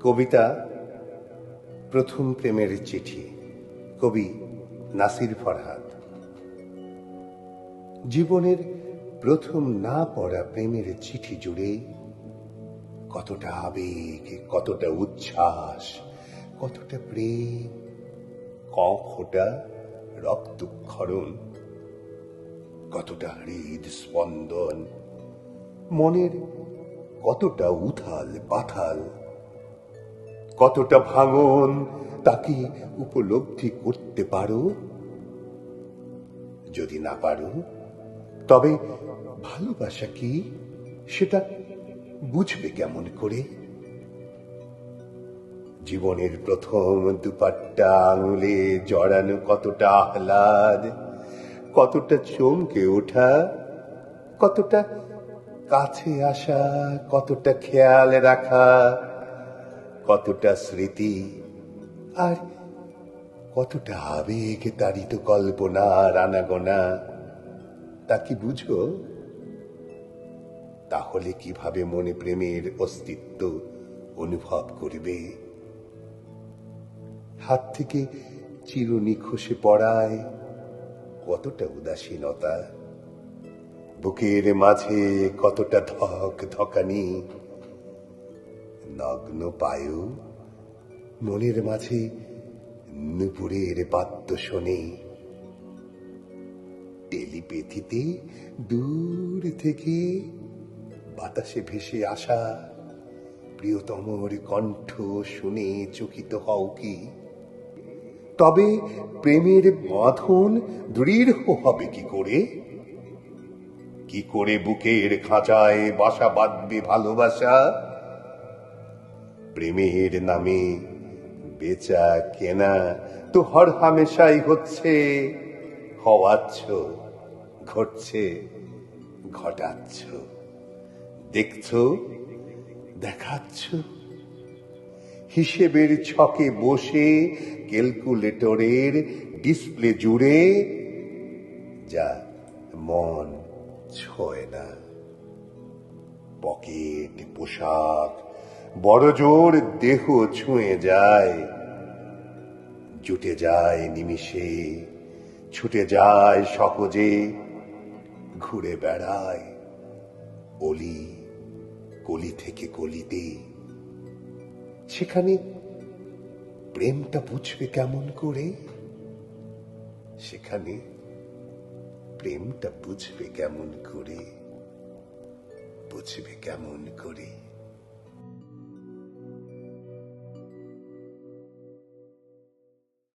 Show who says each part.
Speaker 1: কবিতা প্রথম প্রেমের চিঠি, কবি নাসির ফরহাদ। জীবনের প্রথম না পড়া প্রেমের চিঠি জুড়ে কতটা আবেগ, কতটা উচ্ছ্বাস, কতটা প্রেম, কফোটা রক্তক্ষরণ, কতটা হৃদ স্পন্দন, মনের কতটা উথাল পাথাল, কতটা ভাঙন, তাকে উপলব্ধি করতে পারো? যদি না পারো তবে ভালোবাসা কি সেটা বুঝবে কেমন করে? জীবনের প্রথম দুপাট্টা আঙুলে জড়ানো কতটা আহ্লাদ, কতটা চমকে ওঠা, কতটা কাছে আসা, কতটা খেয়াল রাখা, কতটা স্মৃতি, আর কতটা আবেগ তাড়িত কল্পনার আনাগোনা, তা কি বুঝো? তাহলে কিভাবে মনে প্রেমের অস্তিত্ব অনুভব করবে? হাত থেকে চিরুনি খসে পড়ায় কতটা উদাসীনতা, বুকের মাঝে কতটা ধক ধকানি, নগ্ন পায়ু, মনের মাঝে নুপুরের বাদ্য শোনে, টেলিপ্যাথিতে দূর থেকে বাতাসে ভেসে আসা প্রিয়তমর কণ্ঠ শুনে চকিত হও কি? তবে প্রেমের বাঁধন দৃঢ় হবে কি করে? কি করে বুকের খাঁচায় বাসা বাঁধবে ভালোবাসা? প্রেমের নামে বেচা কেনা তো হর হামেশাই হচ্ছে, হওয়াচ্ছ, ঘটছে, ঘটাচ্ছ, দেখছো, দেখাচ্ছ। হিসেবের ছকে বসে ক্যালকুলেটরের ডিসপ্লে জুড়ে যা মন ছোঁয় না। পকেট, পোশাক, বড় জোর দেহ ছুঁয়ে যায়, জুটে যায় নিমিষে, ছুটে যায় সহজে, ঘুরে বেড়ায় অলি কলি থেকে কলিতে। সেখানে প্রেমটা বুঝবে কেমন করে? সেখানে প্রেমটা বুঝবে কেমন করে? বুঝবে কেমন করে?